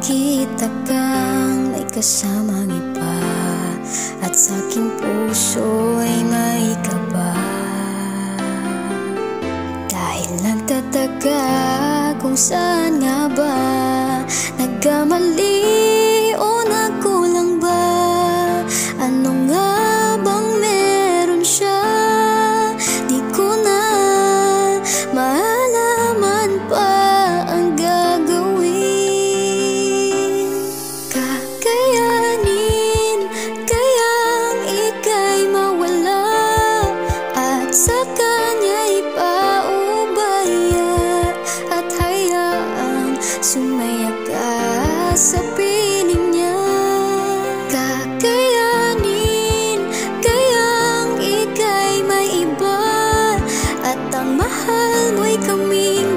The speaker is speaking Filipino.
makita kang may kasamang iba at sa aking puso'y may kaba. Dahil nagtataka kung saan nga ba nagkamali o nagkulang ba. Ano nga bang meron siya? Di ko na maalaman pa ang gagawin. Kakayanin kayang ika'y mawala at sa kanya'y paubaya at hayaang sumaya ka sa piling niya. Kakayanin kayang ika'y may iba at ang mahal mo'y kaming